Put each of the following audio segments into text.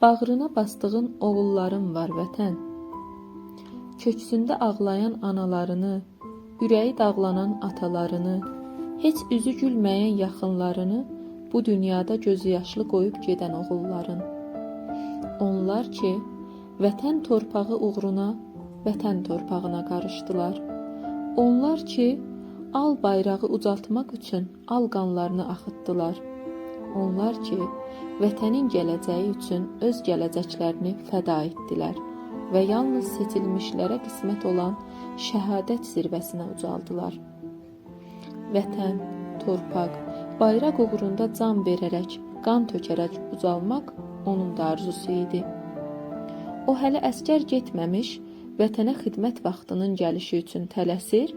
Bağrına bastığın oğulların var vətən. Köksündə ağlayan analarını, ürəyi dağlanan atalarını, heç üzü gülməyən yaxınlarını, bu dünyada gözü yaşlı qoyub gedən oğulların. Onlar ki, vətən torpağı uğruna, vətən torpağına qarışdılar. Onlar ki, al bayrağı ucaltmaq üçün al qanlarını axıtdılar. Onlar ki, vətənin gələcəyi üçün öz gələcəklərini fəda etdilər və yalnız seçilmişlərə qismət olan şəhadət zirvəsinə ucaldılar. Vətən, torpaq, bayraq uğrunda can verərək, qan tökərək ucalmaq onun da arzusu idi. O hələ əskər getməmiş, vətənə xidmət vaxtının gəlişi üçün tələsir,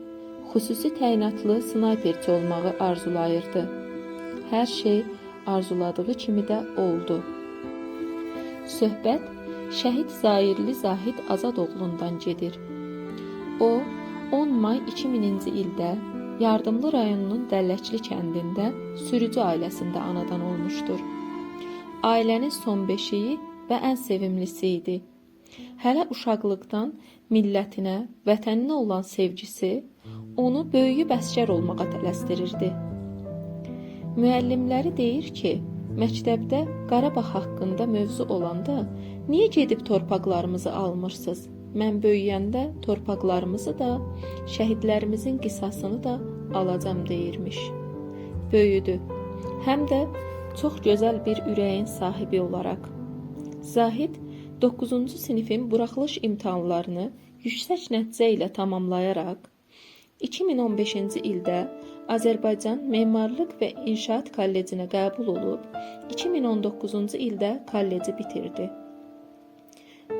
xüsusi təyinatlı snayperçi olmağı arzulayırdı. Hər şey arzuladığı kimi də oldu. Söhbət şəhid Zahirli Zahid Azadoğlundan gedir. O, 10 may 2000-ci ildə Yardımlı rayonunun Dəlləkli kəndində sürücü ailəsində anadan olmuşdur. Ailənin son beşiyi və ən sevimlisi idi. Hələ uşaqlıqdan millətinə, vətəninə olan sevgisi onu böyüyüb əskər olmağa tələsdirirdi. Müəllimləri deyir ki, məktəbdə Qarabağ haqqında mövzu olanda niyə gedib torpaqlarımızı almırsınız? Mən böyüyəndə torpaqlarımızı da, şəhidlərimizin qisasını da alacam deyirmiş. Böyüdü, həm də çox gözəl bir ürəyin sahibi olaraq. Zahid 9-cu sinifin buraxılış imtahanlarını yüksək nəticə ilə tamamlayaraq 2015-ci ildə Azərbaycan Memarlıq və İnşaat Kollecinə qəbul olub, 2019-cu ildə kolleci bitirdi.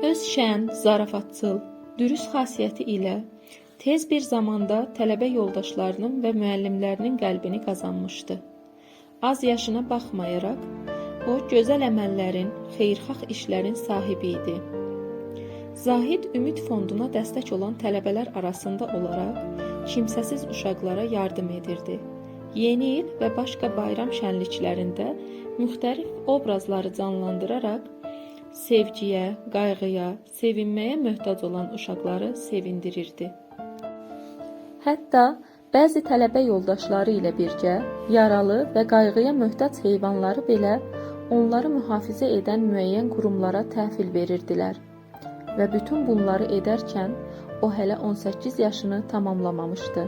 Öz şən, zarafatçıl, dürüst xasiyyəti ilə tez bir zamanda tələbə yoldaşlarının və müəllimlərinin qəlbini qazanmışdı. Az yaşına baxmayaraq, o gözəl əməllərin, xeyirxah işlərin sahibi idi. Zahid Ümid Fonduna dəstək olan tələbələr arasında olaraq kimsəsiz uşaqlara yardım edirdi. Yeni il və başqa bayram şənliklərində müxtəlif obrazları canlandıraraq sevgiyə, qayğıya, sevinməyə möhtac olan uşaqları sevindirirdi. Hətta bəzi tələbə yoldaşları ilə birgə yaralı və qayğıya möhtac heyvanları belə onları mühafizə edən müəyyən qurumlara təhvil verirdilər. Və bütün bunları edərkən o hələ 18 yaşını tamamlamamışdı.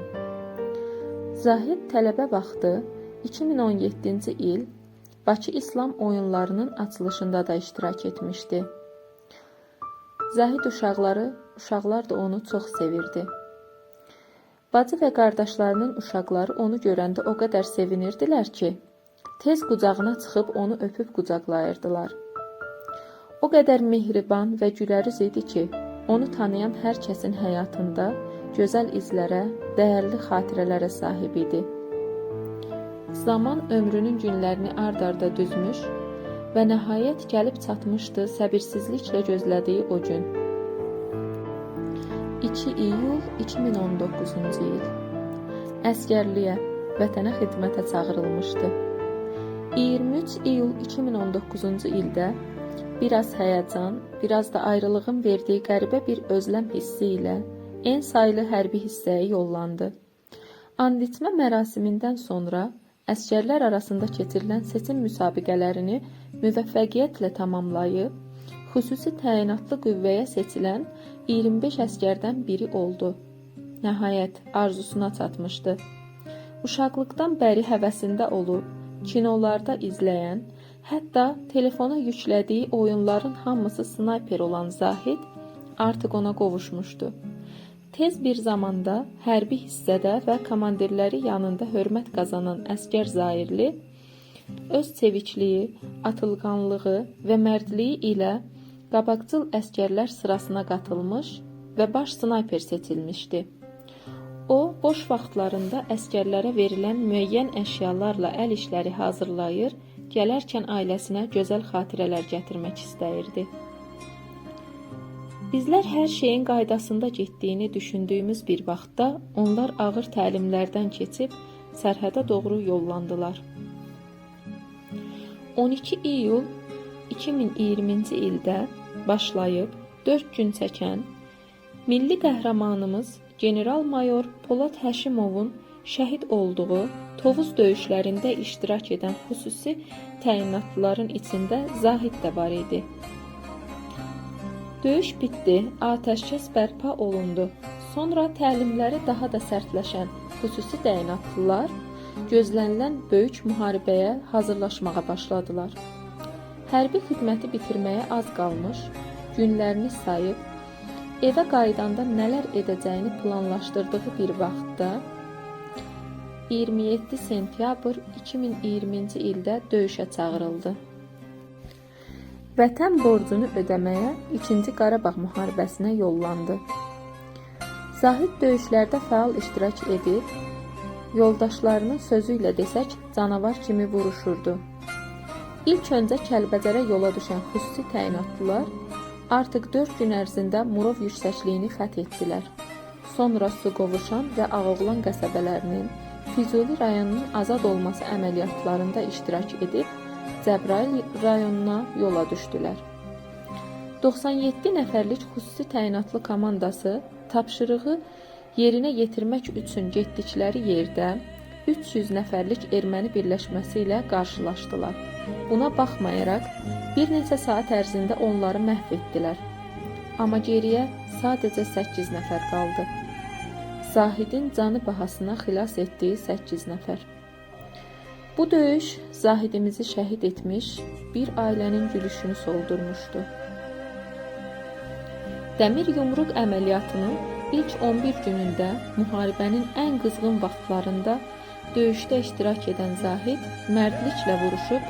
Zahid tələbə vaxtı 2017-ci il Bakı İslam oyunlarının açılışında da iştirak etmişdi. Zahid uşaqlar da onu çox sevirdi. Bacı və qardaşlarının uşaqları onu görəndə o qədər sevinirdilər ki, tez qucağına çıxıb onu öpüb qucaqlayırdılar. O qədər mehriban və gülərüz idi ki, onu tanıyan hər kəsin həyatında gözəl izlərə, dəyərli xatirələrə sahib idi. Zaman ömrünün günlərini ard-arda düzmüş və nəhayət gəlib çatmışdı səbirsizliklə gözlədiyi o gün. 2 iyul 2019-cu il. Əskərliyə, vətənə xidmətə çağırılmışdı. 23 iyul 2019-cu ildə biraz həyəcan, biraz da ayrılığın verdiyi qəribə bir özləm hissi ilə en saylı hərbi hissəyə yollandı. And içmə mərasimindən sonra əskərlər arasında keçirilən seçim müsabiqələrini müvəffəqiyyətlə tamamlayıb, xüsusi təyinatlı qüvvəyə seçilən 25 əskərdən biri oldu. Nəhayət arzusuna çatmışdı. Uşaqlıqdan bəri həvəsində olub, kinolarda izləyən, hətta telefona yüklədiyi oyunların hamısı snayper olan Zahid artıq ona qovuşmuşdu. Tez bir zamanda hərbi hissədə və komandirləri yanında hörmət qazanan əskər Zahirli öz çevikliyi, atılğanlığı və mərdliyi ilə qabaqcıl əskərlər sırasına qatılmış və baş snayper seçilmişdi. O, boş vaxtlarında əskərlərə verilən müəyyən əşyalarla əl işləri hazırlayır, gələrkən ailəsinə gözəl xatirələr gətirmək istəyirdi. Bizlər hər şeyin qaydasında getdiyini düşündüyümüz bir vaxtda onlar ağır təlimlərdən keçib sərhədə doğru yollandılar. 12 iyul 2020-ci ildə başlayıb 4 gün çəkən milli qəhrəmanımız general-mayor Polad Həşimovun şəhid olduğu Tovuz döyüşlərində iştirak edən xüsusi təyinatlıların içində Zahid də var idi. Döyüş bitdi, atəşkəs bərpa olundu. Sonra təlimləri daha da sərtləşən xüsusi təyinatlılar gözlənilən böyük müharibəyə hazırlaşmağa başladılar. Hərbi xidməti bitirməyə az qalmış, günlərini sayıb, evə qayıdanda nələr edəcəyini planlaşdırdığı bir vaxtda 27 sentyabr 2020-ci ildə döyüşə çağırıldı. Vətən borcunu ödəməyə 2-ci Qarabağ müharibəsinə yollandı. Zahid döyüşlərdə fəal iştirak edib, yoldaşlarının sözü ilə desək, canavar kimi vuruşurdu. İlk öncə Kəlbəcərə yola düşən xüsusi təyinatlılar artıq 4 gün ərzində Murov yüksəkliyini fəth etdilər. Sonra Suqovuşan və Ağoğlan qəsəbələrinin Füzuli rayonunun azad olması əməliyyatlarında iştirak edib, Cəbrayıl rayonuna yola düşdülər. 97 nəfərlik xüsusi təyinatlı komandası tapşırığı yerinə yetirmək üçün getdikləri yerdə 300 nəfərlik erməni birləşməsi ilə qarşılaşdılar. Buna baxmayaraq, bir neçə saat ərzində onları məhv etdilər. Amma geriyə sadəcə 8 nəfər qaldı. Zahidin canı bahasına xilas etdiyi 8 nəfər. Bu döyüş Zahidimizi şəhid etmiş, bir ailənin gülüşünü soldurmuşdu. Dəmir yumruq əməliyyatının ilk 11 günündə müharibənin ən qızğın vaxtlarında döyüşdə iştirak edən Zahid mərdliklə vuruşub,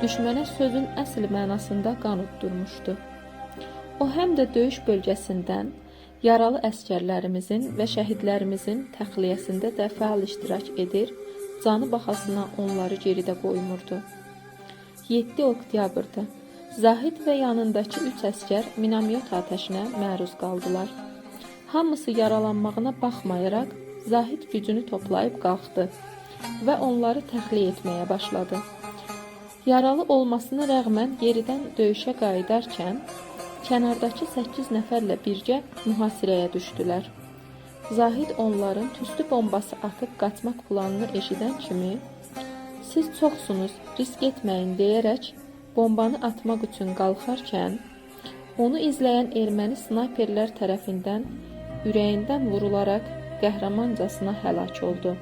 düşmənə sözün əsl mənasında qan utdurmuşdu. O həm də döyüş bölgəsindən yaralı əskərlərimizin və şəhidlərimizin təxliyəsində də fəal iştirak edir, canı bahasına onları geridə qoymurdu. 7 oktyabrda Zahid və yanındakı 3 əskər minamyot atəşinə məruz qaldılar. Hamısı yaralanmağına baxmayaraq, Zahid gücünü toplayıb qalxdı və onları təxliyə etməyə başladı. Yaralı olmasına rəğmən geridən döyüşə qayıdarkən, kənardakı 8 nəfərlə birgə mühasirəyə düşdülər. Zahid onların tüstü bombası atıb qaçmaq planını eşidən kimi, siz çoxsunuz, risk etməyin deyərək bombanı atmaq üçün qalxarkən, onu izləyən erməni snayperlər tərəfindən ürəyindən vurularaq qəhrəmancasına həlak oldu.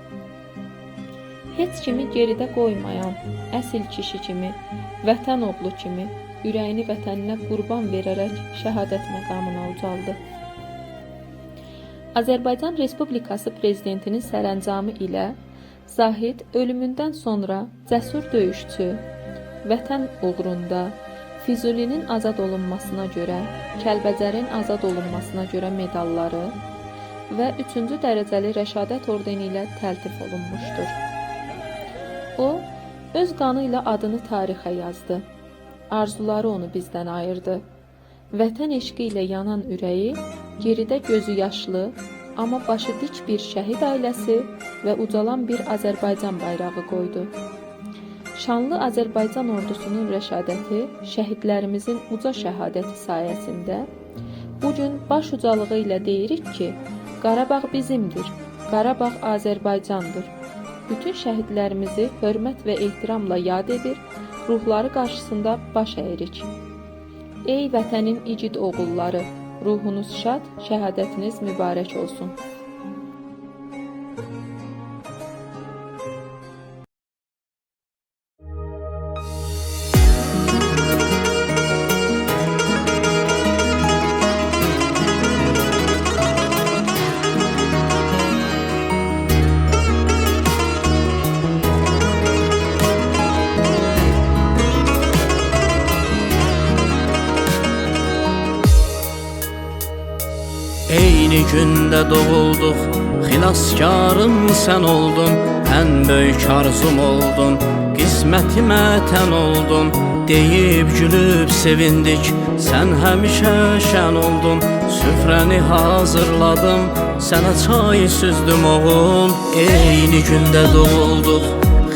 Heç kimi geridə qoymayan, əsil kişi kimi, vətən oğlu kimi, ürəyini vətəninə qurban verərək şəhadət məqamına ucaldı. Azərbaycan Respublikası Prezidentinin sərəncamı ilə Zahid ölümündən sonra cəsur döyüşçü, vətən uğrunda Füzulinin azad olunmasına görə, Kəlbəcərin azad olunmasına görə medalları və 3-cü dərəcəli rəşadət ordeni ilə təltif olunmuşdur. O, öz qanı ilə adını tarixə yazdı. Arzuları onu bizdən ayırdı. Vətən eşqi ilə yanan ürəyi, geridə gözü yaşlı, amma başı dik bir şəhid ailəsi və ucalan bir Azərbaycan bayrağı qoydu. Şanlı Azərbaycan ordusunun rəşadəti, şəhidlərimizin uca şəhadəti sayəsində bugün baş ucalığı ilə deyirik ki, Qarabağ bizimdir, Qarabağ Azərbaycandır. Bütün şəhidlərimizi hörmət və ehtiramla yad edir, ruhları qarşısında baş əyirik. Ey vətənin igid oğulları, ruhunuz şad, şəhadətiniz mübarək olsun. Eyni gündə doğulduq, xilaskarım sən oldun, ən böyük arzum oldun, qismətimə tən oldun, deyib gülüb sevindik, sən həmişə şən oldun, süfrəni hazırladım, sənə çay süzdüm oğul. Eyni gündə doğulduq,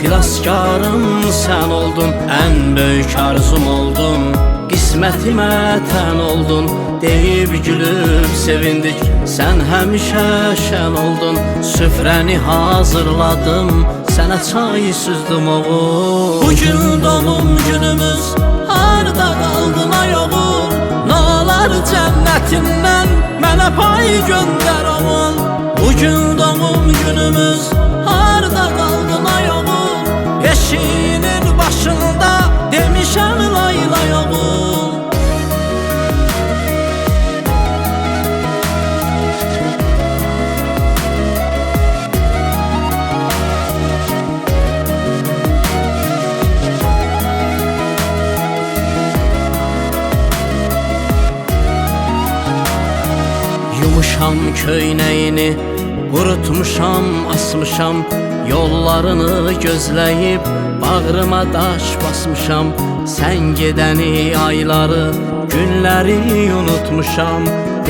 xilaskarım sən oldun, ən böyük arzum oldun, qismətimə tən oldun, deyib gülüb sevindik, sən həmişə şən oldun, süfrəni hazırladım, sənə çay süzdüm oğul. Bugün doğum günümüz, harda qaldın ay oğul, nə olar cənnətindən mənə pay göndər oğul. Bugün doğum günümüz, harda qaldın ay oğul, eşiğinin başında demişəm lay lay oğul. Yumuşam köynəyini, qurutmuşam, asmışam, yollarını gözləyib bağrıma daş basmışam. Sən gedəni ayları, günləri unutmuşam,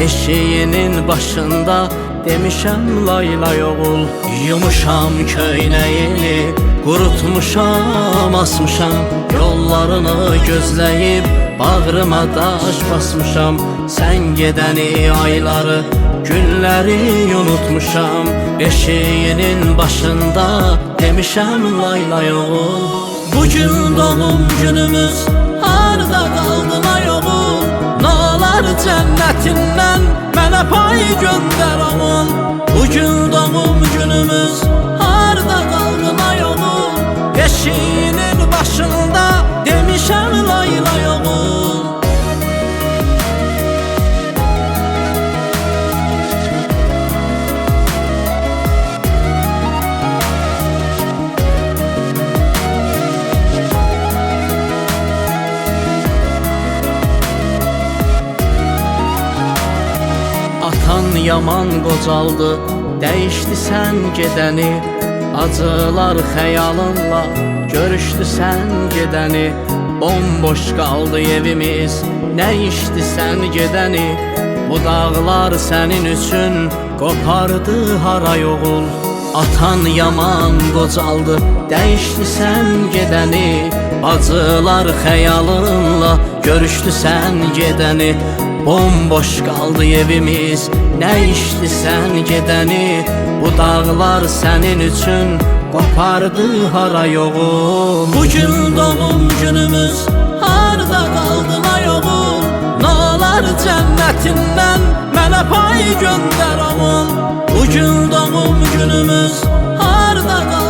eşiğinin başında demişəm lay lay oğul. Yumuşam köynəyini, qurutmuşam, asmışam, yollarını gözləyib bağrıma daş basmışam. Sən gedəni ayları, günləri unutmuşam, eşiğinin başında demişəm lay lay oğul. Bugün doğum günümüz, harda qaldın ay oğul, nə olar cənnətindən mənə pay göndər oğul. Bugün doğum günümüz, harda qaldın ay oğul, eşiğinin başında demişəm lay lay oğul. Atan yaman qocaldı, dəyişdi sən gedəni, acılar xəyalınla görüşdü sən gedəni. Bomboş qaldı evimiz, nə içdi sən gedəni, bu dağlar sənin üçün qopardı haray oğul. Atan yaman qocaldı, dəyişdi sən gedəni, acılar xəyalınla görüşdü sən gedəni. Bomboş qaldı evimiz, nə içdi sən gedəni, bu dağlar sənin üçün qopardı haray oğul. Bugün doğum günümüz, harda qaldın ay oğul, nə olar cənnətindən mənə pay göndər oğul. Bugün doğum günümüz, harda qaldın